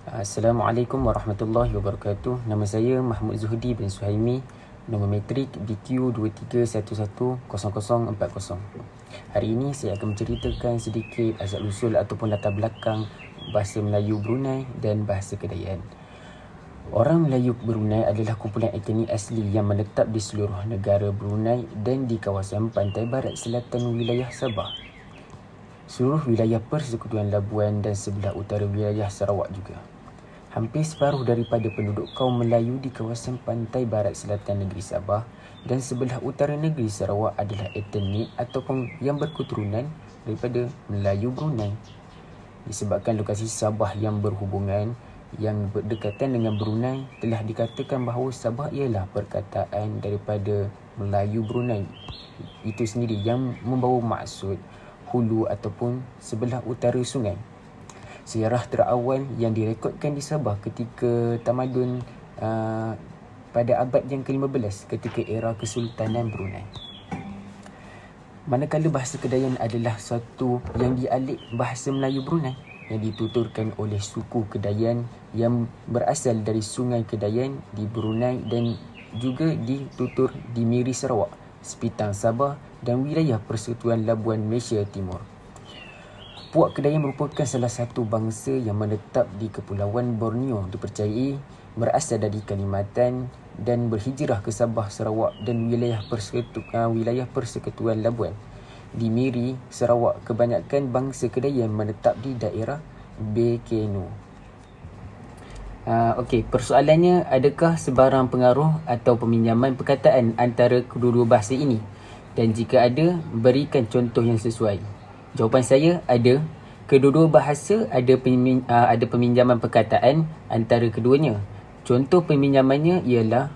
Assalamualaikum warahmatullahi wabarakatuh. Nama saya Mahmud Zuhdi bin Suhaimi. Nombor metrik BQ23110040. Hari ini saya akan menceritakan sedikit asal-usul ataupun latar belakang bahasa Melayu Brunei dan bahasa Kedayan. Orang Melayu Brunei adalah kumpulan etnik asli yang menetap di seluruh negara Brunei dan di kawasan pantai barat selatan wilayah Sabah, seluruh wilayah Persekutuan Labuan dan sebelah utara wilayah Sarawak juga. Hampir separuh daripada penduduk kaum Melayu di kawasan pantai barat selatan negeri Sabah dan sebelah utara negeri Sarawak adalah etnik ataupun yang berketurunan daripada Melayu Brunei. Disebabkan lokasi Sabah yang berhubungan, yang berdekatan dengan Brunei, telah dikatakan bahawa Sabah ialah perkataan daripada Melayu Brunei itu sendiri yang membawa maksud hulu ataupun sebelah utara sungai. Sejarah terawal yang direkodkan di Sabah ketika tamadun pada abad yang ke-15 ketika era Kesultanan Brunei. Manakala bahasa Kedayan adalah satu yang dialik bahasa Melayu Brunei yang dituturkan oleh suku Kedayan yang berasal dari Sungai Kedayan di Brunei dan juga ditutur di Miri Sarawak, Sepitang Sabah dan wilayah Persekutuan Labuan Malaysia Timur. Puak Kedayan merupakan salah satu bangsa yang menetap di Kepulauan Borneo, dipercayai berasal dari Kalimantan dan berhijrah ke Sabah, Sarawak dan wilayah Persekutuan Labuan. Di Miri, Sarawak, kebanyakan bangsa Kedayan menetap di daerah Bekeno. Okey, persoalannya, adakah sebarang pengaruh atau peminjaman perkataan antara kedua-dua bahasa ini? Dan jika ada, berikan contoh yang sesuai. Jawapan saya ada. Kedua-dua bahasa ada peminjaman perkataan antara keduanya. Contoh peminjamannya ialah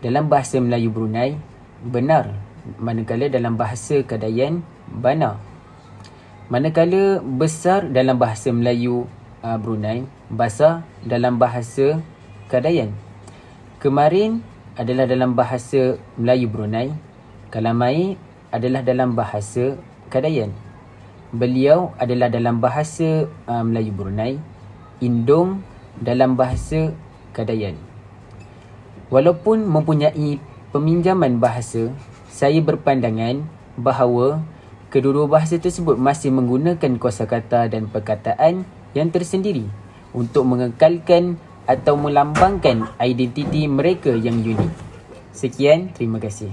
dalam bahasa Melayu Brunei, benar, manakala dalam bahasa Kedayan, bana. Manakala besar dalam bahasa Melayu Brunei, basah dalam bahasa Kedayan. Kemarin adalah dalam bahasa Melayu Brunei, kalamai adalah dalam bahasa Kedayan. Beliau adalah dalam bahasa Melayu Brunei, indung dalam bahasa Kedayan. Walaupun mempunyai peminjaman bahasa, saya berpandangan bahawa kedua-dua bahasa tersebut masih menggunakan kosakata dan perkataan yang tersendiri untuk mengekalkan atau melambangkan identiti mereka yang unik. Sekian, terima kasih.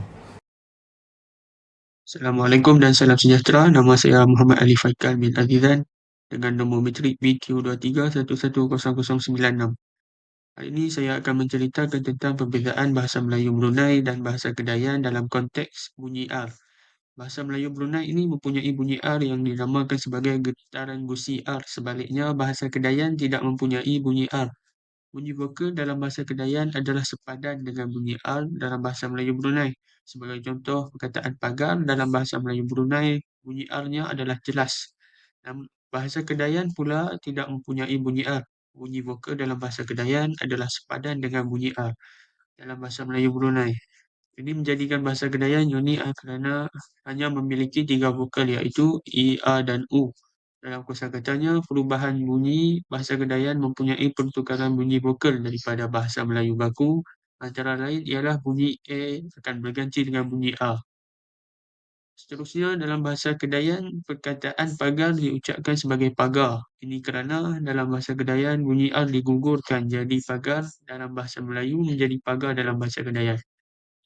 Assalamualaikum dan salam sejahtera. Nama saya Muhammad Ali Faikal bin Azizan dengan nombor metrik BQ23110096. Hari ini saya akan menceritakan tentang perbezaan bahasa Melayu Brunei dan bahasa Kedayan dalam konteks bunyi R. Bahasa Melayu Brunei ini mempunyai bunyi R yang dinamakan sebagai getaran gusi R. Sebaliknya, bahasa Kedayan tidak mempunyai bunyi R. Bunyi vokal dalam bahasa Kedayan adalah sepadan dengan bunyi R dalam bahasa Melayu Brunei. Sebagai contoh, perkataan pagar dalam bahasa Melayu Brunei, bunyi R-nya adalah jelas. Bahasa Kedayan pula tidak mempunyai bunyi R. Bunyi vokal dalam bahasa Kedayan adalah sepadan dengan bunyi R dalam bahasa Melayu Brunei. Ini menjadikan bahasa Kedayan unik kerana hanya memiliki 3 vokal iaitu I, A, dan U. Dalam kosakatanya, perubahan bunyi bahasa Kedayan mempunyai pertukaran bunyi vokal daripada bahasa Melayu baku. Antara lain ialah bunyi A akan berganti dengan bunyi A. Seterusnya, dalam bahasa Kedayan, perkataan pagar diucapkan sebagai pagar. Ini kerana dalam bahasa Kedayan, bunyi R digugurkan jadi pagar dalam bahasa Melayu menjadi pagar dalam bahasa Kedayan.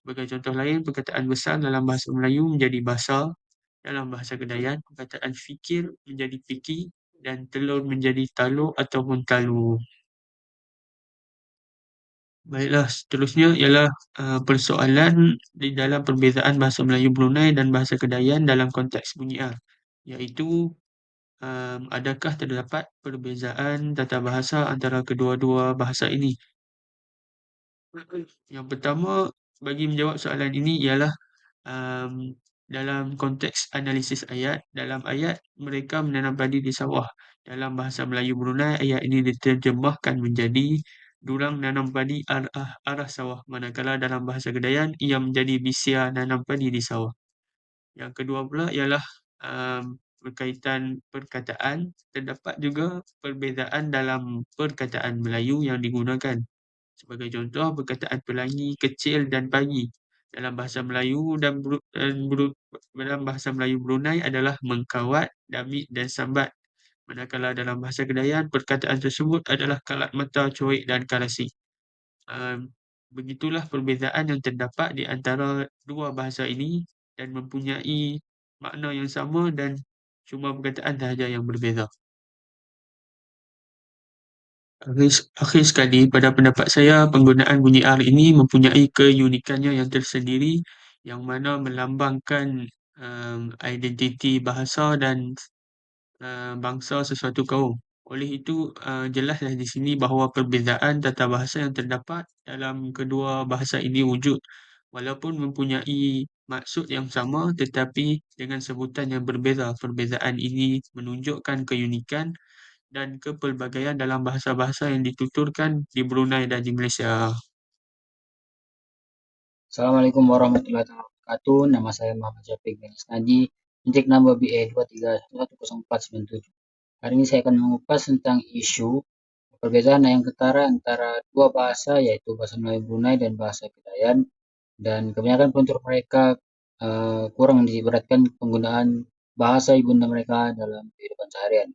Sebagai contoh lain, perkataan besar dalam bahasa Melayu menjadi basar. Dalam bahasa Kedayan, perkataan fikir menjadi fikir dan telur menjadi talur ataupun talur. Baiklah, seterusnya ialah persoalan di dalam perbezaan bahasa Melayu Brunei dan bahasa Kedayan dalam konteks bunyi R, iaitu adakah terdapat perbezaan tata bahasa antara kedua-dua bahasa ini? Yang pertama, bagi menjawab soalan ini ialah dalam konteks analisis ayat, dalam ayat mereka menanam padi di sawah. Dalam bahasa Melayu Brunei, ayat ini diterjemahkan menjadi durang nanam padi arah sawah. Manakala dalam bahasa Kedayan, ia menjadi bisia nanam padi di sawah. Yang kedua pula ialah berkaitan perkataan, terdapat juga perbezaan dalam perkataan Melayu yang digunakan. Sebagai contoh, perkataan pelangi, kecil dan pagi dalam bahasa Melayu dalam bahasa Melayu Brunei adalah mengkawat, damit dan sambat. Manakala dalam bahasa Kedayan, perkataan tersebut adalah kalat mata, cuik dan kalasi. Begitulah perbezaan yang terdapat di antara dua bahasa ini dan mempunyai makna yang sama dan cuma perkataan sahaja yang berbeza. Akhir sekali, pada pendapat saya, penggunaan bunyi R ini mempunyai keunikannya yang tersendiri yang mana melambangkan identiti bahasa dan bangsa sesuatu kaum. Oleh itu, jelaslah di sini bahawa perbezaan tata bahasa yang terdapat dalam kedua bahasa ini wujud. Walaupun mempunyai maksud yang sama tetapi dengan sebutan yang berbeza. Perbezaan ini menunjukkan keunikan dan kepelbagaian dalam bahasa-bahasa yang dituturkan di Brunei dan di Malaysia. Assalamualaikum warahmatullahi wabarakatuh. Nama saya Muhammad Syafiq bin Isnadi, Intik number BA 23110497. Hari ini saya akan mengupas tentang isu perbezaan yang ketara antara dua bahasa, yaitu bahasa Melayu Brunei dan bahasa Kedayan, dan kebanyakan penutur mereka kurang diberatkan penggunaan bahasa ibunda mereka dalam kehidupan seharian.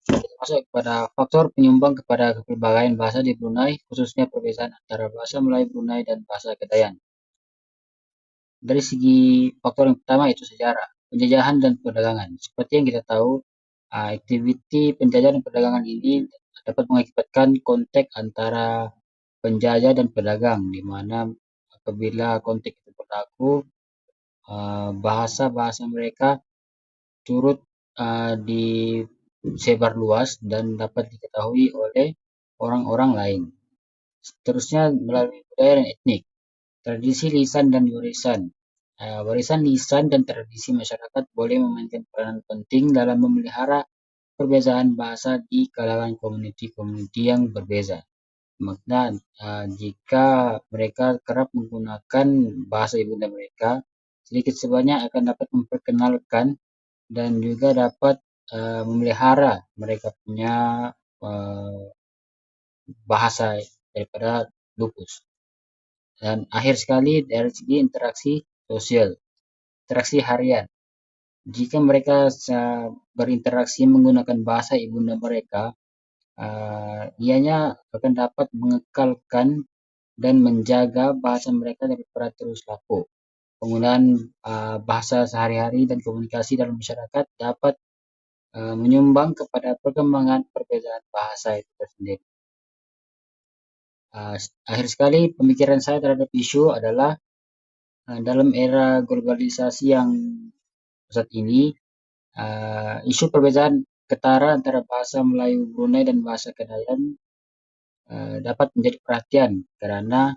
Kita masuk kepada faktor penyumbang kepada kepelbagaian bahasa di Brunei, khususnya perbezaan antara bahasa Melayu Brunei dan bahasa Kedayan. Dari segi faktor yang pertama yaitu sejarah, penjajahan dan perdagangan. Seperti yang kita tahu, aktiviti penjajahan dan perdagangan ini dapat mengakibatkan kontak antara penjajah dan pedagang, di mana apabila kontak itu berlaku, bahasa-bahasa mereka turut disebar luas dan dapat diketahui oleh orang-orang lain. Seterusnya melalui budaya dan etnik. Tradisi lisan dan warisan. Warisan lisan dan tradisi masyarakat boleh memainkan peranan penting dalam memelihara perbezaan bahasa di kalangan komuniti-komuniti yang berbeza. Makna jika mereka kerap menggunakan bahasa ibunda mereka, sedikit sebanyak akan dapat memperkenalkan dan juga dapat memelihara mereka punya bahasa daripada lupus. Dan akhir sekali dari segi interaksi sosial, interaksi harian. Jika mereka berinteraksi menggunakan bahasa ibunda mereka, ianya akan dapat mengekalkan dan menjaga bahasa mereka daripada terus lapuk. Penggunaan bahasa sehari-hari dan komunikasi dalam masyarakat dapat menyumbang kepada perkembangan perbezaan bahasa itu tersendiri. Akhir sekali, pemikiran saya terhadap isu adalah dalam era globalisasi yang saat ini, isu perbezaan ketara antara bahasa Melayu Brunei dan bahasa Kedayan dapat menjadi perhatian karena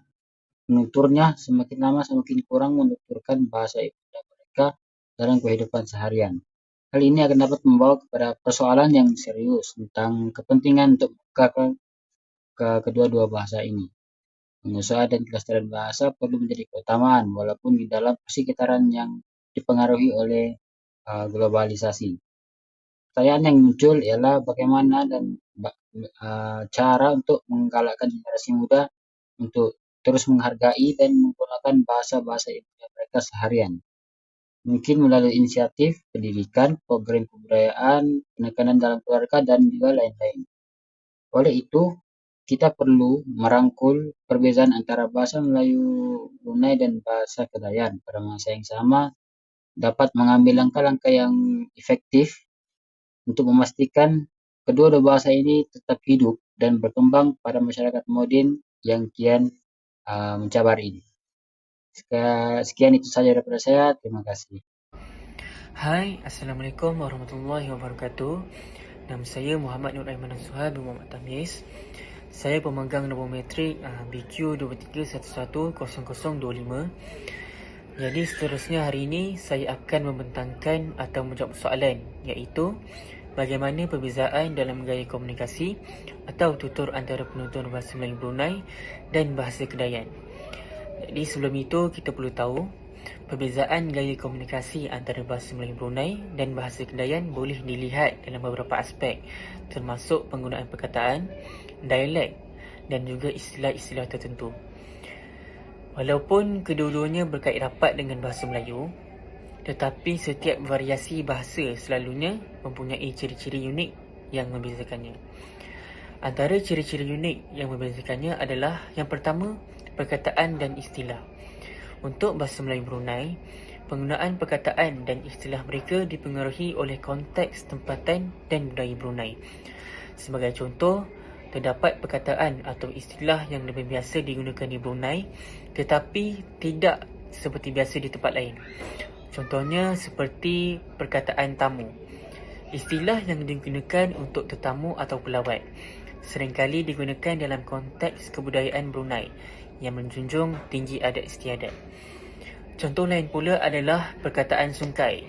penuturnya semakin lama semakin kurang menuturkan bahasa ibunda mereka dalam kehidupan seharian. Hal ini akan dapat membawa kepada persoalan yang serius tentang kepentingan untuk membuka ke kedua-dua bahasa ini. Pengusaha dan kelestarian bahasa perlu menjadi keutamaan walaupun di dalam persekitaran yang dipengaruhi oleh globalisasi. Pertanyaan yang muncul ialah bagaimana dan cara untuk menggalakkan generasi muda untuk terus menghargai dan menggunakan bahasa-bahasa ibunda mereka seharian. Mungkin melalui inisiatif pendidikan, program kebudayaan, penekanan dalam keluarga, dan juga lain-lain. Oleh itu, kita perlu merangkul perbezaan antara bahasa Melayu Brunei dan bahasa Kedayan pada masa yang sama, dapat mengambil langkah-langkah yang efektif untuk memastikan kedua-dua bahasa ini tetap hidup dan berkembang pada masyarakat moden yang kian mencabar ini. Sekian itu saja daripada saya. Terima kasih. Hai, Assalamualaikum warahmatullahi wabarakatuh. Nama saya Muhammad Nur Aiman Suhaib bin Muhammad Tamiz. Saya pemegang nombor metrik BQ 23110025. Jadi seterusnya hari ini saya akan membentangkan atau menjawab soalan, iaitu bagaimana perbezaan dalam gaya komunikasi atau tutur antara penutur bahasa Melayu Brunei dan bahasa Kedayan. Jadi sebelum itu kita perlu tahu Perbezaan gaya komunikasi antara bahasa Melayu Brunei dan bahasa Kedayan boleh dilihat dalam beberapa aspek, termasuk penggunaan perkataan, dialek dan juga istilah-istilah tertentu. Walaupun kedua-duanya berkait rapat dengan bahasa Melayu, tetapi setiap variasi bahasa selalunya mempunyai ciri-ciri unik yang membezakannya. Antara ciri-ciri unik yang membezakannya adalah yang pertama, perkataan dan istilah. Untuk bahasa Melayu Brunei, penggunaan perkataan dan istilah mereka dipengaruhi oleh konteks tempatan dan budaya Brunei. Sebagai contoh, terdapat perkataan atau istilah yang lebih biasa digunakan di Brunei tetapi tidak seperti biasa di tempat lain. Contohnya seperti perkataan tamu. Istilah yang digunakan untuk tetamu atau pelawat seringkali digunakan dalam konteks kebudayaan Brunei yang menjunjung tinggi adat istiadat. Contoh lain pula adalah perkataan sungkai.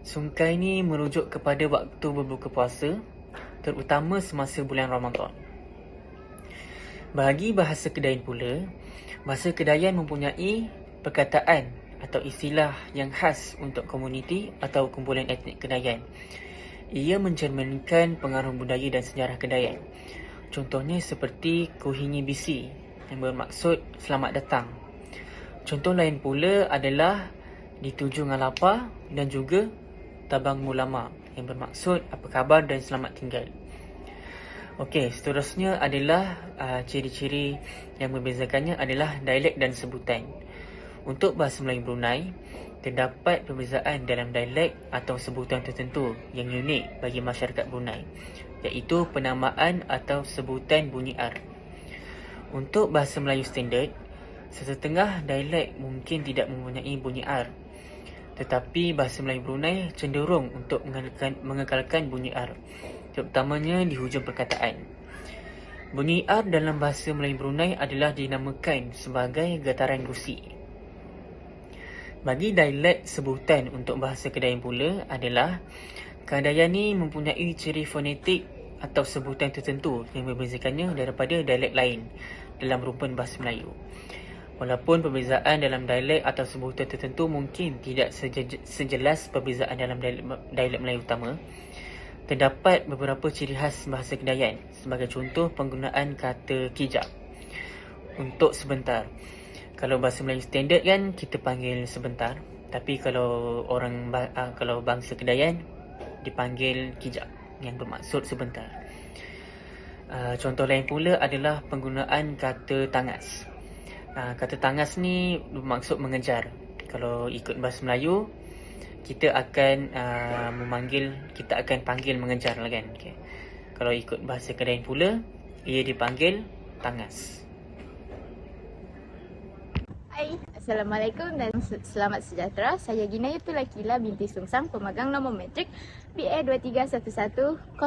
Sungkai ni merujuk kepada waktu berbuka puasa, terutama semasa bulan Ramadan. Bagi bahasa Kedayan pula, bahasa Kedayan mempunyai perkataan atau istilah yang khas untuk komuniti atau kumpulan etnik Kedayan. Ia mencerminkan pengaruh budaya dan sejarah Kedayan. Contohnya seperti Kuhingi Bisi yang bermaksud selamat datang. Contoh lain pula adalah Dituju Ngalapa dan juga Tabang Mulama yang bermaksud apa khabar dan selamat tinggal. Okey, seterusnya adalah ciri-ciri yang membezakannya adalah dialek dan sebutan. Untuk bahasa Melayu Brunei, terdapat perbezaan dalam dialek atau sebutan tertentu yang unik bagi masyarakat Brunei, iaitu penamaan atau sebutan bunyi R. Untuk bahasa Melayu standard, sesetengah dialek mungkin tidak mempunyai bunyi R, tetapi bahasa Melayu Brunei cenderung untuk mengekalkan bunyi R, terutamanya di hujung perkataan. Bunyi R dalam bahasa Melayu Brunei adalah dinamakan sebagai getaran gusi. Bagi dialek sebutan untuk bahasa Kedayan pula adalah Kedayan ni mempunyai ciri fonetik atau sebutan tertentu yang membezakannya daripada dialek lain dalam rumpun bahasa Melayu. Walaupun perbezaan dalam dialek atau sebutan tertentu mungkin tidak sejelas perbezaan dalam dialek Melayu utama, terdapat beberapa ciri khas bahasa Kedayan. Sebagai contoh, penggunaan kata kijap untuk sebentar. Kalau bahasa Melayu standard kan kita panggil sebentar, tapi kalau kalau bangsa Kedayan dipanggil kijap yang bermaksud sebentar. Contoh lain pula adalah penggunaan kata tangas. Kata tangas ni bermaksud mengejar. Kalau ikut bahasa Melayu, kita akan panggil mengejar lah kan. Okay. Kalau ikut bahasa Kedayan pula, ia dipanggil tangas. Hai, Assalamualaikum dan selamat sejahtera. Saya Ginayatul Akila binti Sungsang, pemagang nombor matrik BA 23110140.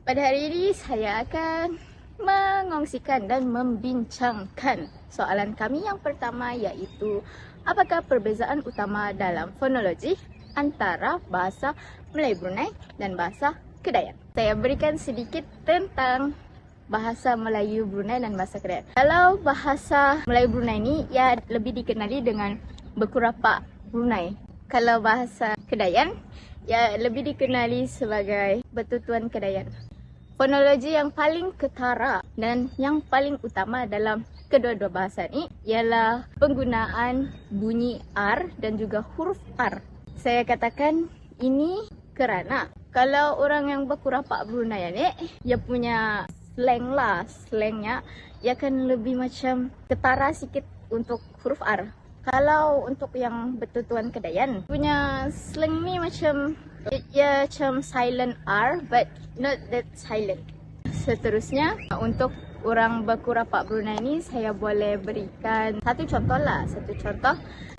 Pada hari ini saya akan mengongsikan dan membincangkan soalan kami yang pertama, iaitu apakah perbezaan utama dalam fonologi antara bahasa Melayu Brunei dan bahasa Kedayan. Saya berikan sedikit tentang bahasa Melayu Brunei dan bahasa Kedayan. Kalau bahasa Melayu Brunei ni ia lebih dikenali dengan Bekurapak Brunei. Kalau bahasa Kedayan ia lebih dikenali sebagai Betutuan Kedayan. Fonologi yang paling ketara dan yang paling utama dalam kedua-dua bahasa ni ialah penggunaan bunyi R dan juga huruf R. Saya katakan ini kerana kalau orang yang Bekurapak Brunei ni, dia punya slangnya ia akan lebih macam ketara sikit untuk huruf R. Kalau untuk yang Betutuan Kedayan punya slang ni macam ia macam silent R but not that silent. Seterusnya untuk orang Bekurapak Brunei ni saya boleh berikan satu contoh lah. Satu contoh,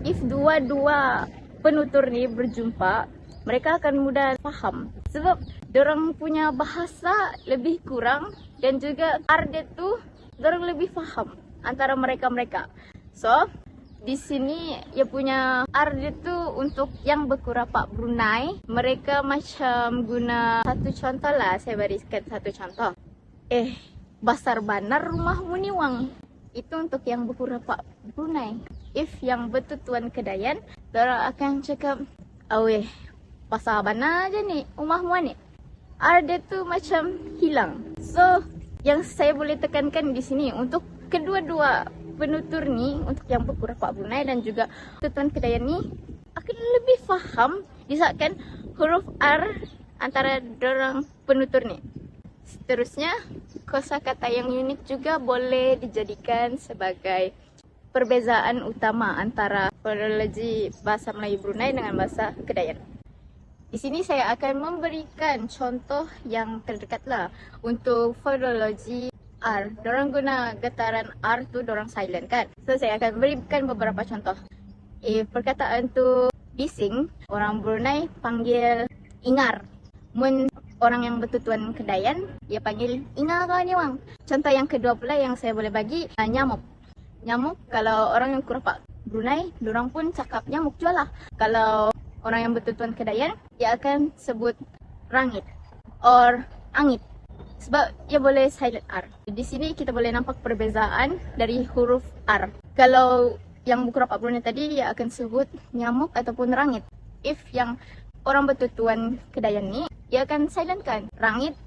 if dua-dua penutur ni berjumpa, mereka akan mudah faham sebab dorang punya bahasa lebih kurang dan juga R dia tu dorang lebih faham antara mereka-mereka. So di sini ia punya R dia tu untuk yang Bekurapak Brunei, mereka macam guna satu contoh lah, saya berikan satu contoh. Basar banar rumahmu ni wang. Itu untuk yang Bekurapak Brunei. If yang bertutuan Kedayan, diorang akan cakap, aweh, pasal mana aja ni, rumahmu ni. R dia tu macam hilang. So, yang saya boleh tekankan di sini untuk kedua-dua penutur ni, untuk yang berkurapak Brunei dan juga tutuan Kedayan ni, akan lebih faham disahkan huruf R antara dorang penutur ni. Seterusnya, kosakata yang unik juga boleh dijadikan sebagai perbezaan utama antara fonologi bahasa Melayu Brunei dengan bahasa Kedayan. Di sini saya akan memberikan contoh yang terdekat lah untuk fonologi R. Dorang guna getaran R tu dorang silent kan. So saya akan berikan beberapa contoh. Perkataan tu bising, orang Brunei panggil ingar. Mun orang yang bertutuan Kedayan, dia panggil ingar kau ni wang. Contoh yang kedua pula yang saya boleh bagi, nyamuk. Nyamuk, kalau orang yang kurapak Brunei, dorang pun cakap nyamuk jualah. Kalau orang yang bertutuan Kedayan, dia akan sebut rangit or angit. Sebab dia boleh silent R. Di sini kita boleh nampak perbezaan dari huruf R. Kalau yang berkurapak Brunei tadi, dia akan sebut nyamuk ataupun rangit. If yang orang bertutuan Kedayan ni, dia akan silentkan rangit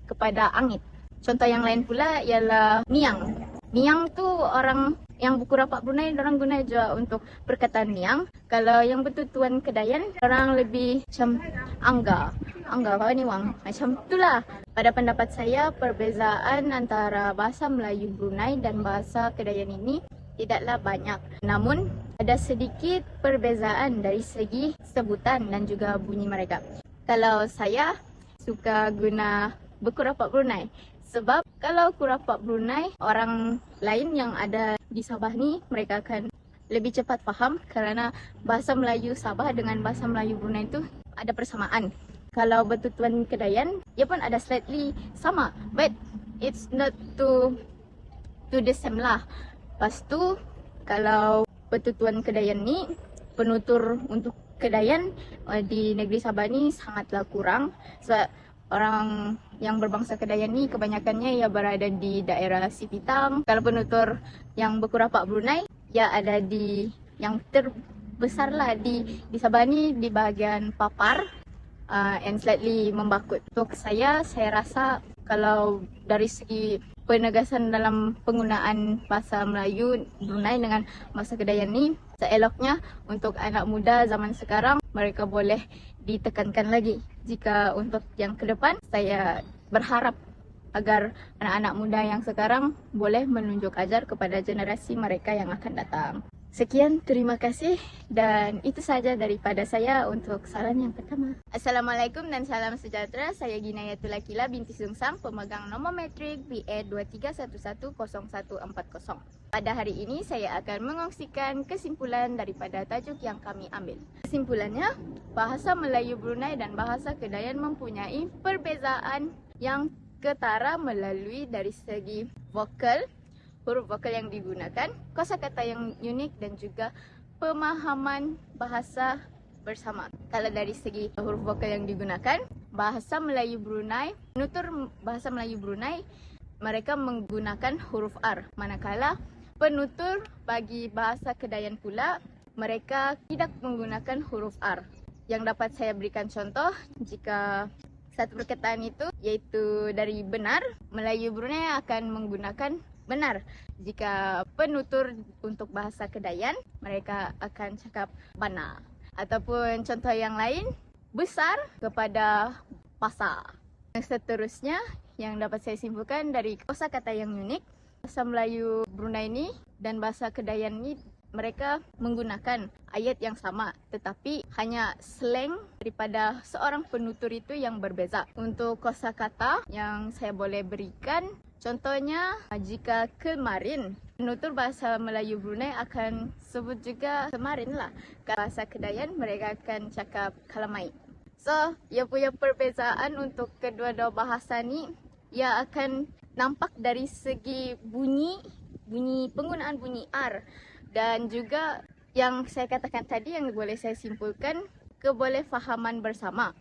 kepada angit. Contoh yang lain pula ialah miang. Miang tu orang yang berkurapak Brunei, orang guna juga untuk perkataan miang. Kalau yang bertutuan Kedayan, orang lebih macam angga. Angga kau ni wang. Macam itulah. Pada pendapat saya, perbezaan antara bahasa Melayu Brunei dan bahasa Kedayan ini tidaklah banyak. Namun, ada sedikit perbezaan dari segi sebutan dan juga bunyi mereka. Kalau saya suka guna berkurapak Brunei. Sebab kalau kurapak Brunei, orang lain yang ada di Sabah ni, mereka akan lebih cepat faham kerana bahasa Melayu Sabah dengan bahasa Melayu Brunei tu ada persamaan. Kalau bertutuan Kedayan, dia pun ada slightly sama. But it's not to the same lah. Lepas tu, kalau bertutuan Kedayan ni, penutur untuk Kedayan di negeri Sabah ni sangatlah kurang. Sebab orang yang berbangsa Kedayan ni kebanyakannya ia berada di daerah Sipitang. Kalau penutur yang berkurapak Brunei, ia ada di yang terbesar lah di Sabah ni di bahagian Papar and slightly Membakut. Untuk saya rasa kalau dari segi penegasan dalam penggunaan bahasa Melayu Brunei dengan bahasa Kedayan ni, seeloknya untuk anak muda zaman sekarang mereka boleh ditekankan lagi. Jika untuk yang ke depan, saya berharap agar anak-anak muda yang sekarang boleh menunjuk ajar kepada generasi mereka yang akan datang. Sekian, terima kasih dan itu saja daripada saya untuk saran yang pertama. Assalamualaikum dan salam sejahtera. Saya Ginayatul Akila binti Sungsang, pemegang nombor metrik BA 23110140. Pada hari ini saya akan mengongsikan kesimpulan daripada tajuk yang kami ambil. Kesimpulannya, bahasa Melayu Brunei dan bahasa Kedayan mempunyai perbezaan yang ketara melalui dari segi vokal, huruf vokal yang digunakan, kosakata yang unik dan juga pemahaman bahasa bersama. Kalau dari segi huruf vokal yang digunakan, bahasa Melayu Brunei, penutur bahasa Melayu Brunei, mereka menggunakan huruf R. Manakala penutur bagi bahasa Kedayan pula, mereka tidak menggunakan huruf R. Yang dapat saya berikan contoh, jika satu perkataan itu iaitu dari benar, Melayu Brunei akan menggunakan benar. Jika penutur untuk bahasa Kedayan, mereka akan cakap bana. Ataupun contoh yang lain, besar kepada pasar. Seterusnya, yang dapat saya simpulkan dari kosakata yang unik, bahasa Melayu Brunei ni dan bahasa Kedayan ni mereka menggunakan ayat yang sama, tetapi hanya slang daripada seorang penutur itu yang berbeza. Untuk kosakata yang saya boleh berikan, contohnya jika kemarin, penutur bahasa Melayu Brunei akan sebut juga kemarin lah. Bahasa Kedayan mereka akan cakap kalamai. So, ia punya perbezaan untuk kedua-dua bahasa ni, ia akan nampak dari segi bunyi penggunaan bunyi R. Dan juga yang saya katakan tadi yang boleh saya simpulkan, kebolehfahaman bersama.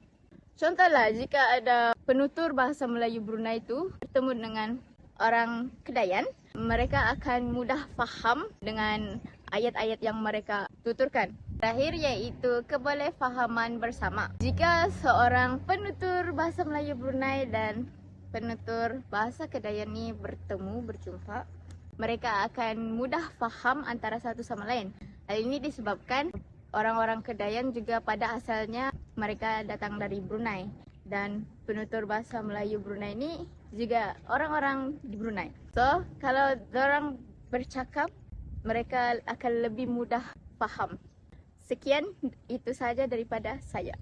Contohlah, jika ada penutur bahasa Melayu Brunei itu bertemu dengan orang Kedayan, mereka akan mudah faham dengan ayat-ayat yang mereka tuturkan. Terakhir iaitu kebolehfahaman bersama. Jika seorang penutur bahasa Melayu Brunei dan penutur bahasa Kedayan ni berjumpa, mereka akan mudah faham antara satu sama lain. Hal ini disebabkan orang-orang Kedayan juga pada asalnya mereka datang dari Brunei, dan penutur bahasa Melayu Brunei ini juga orang-orang di Brunei. So, kalau orang bercakap, mereka akan lebih mudah faham. Sekian, itu saja daripada saya.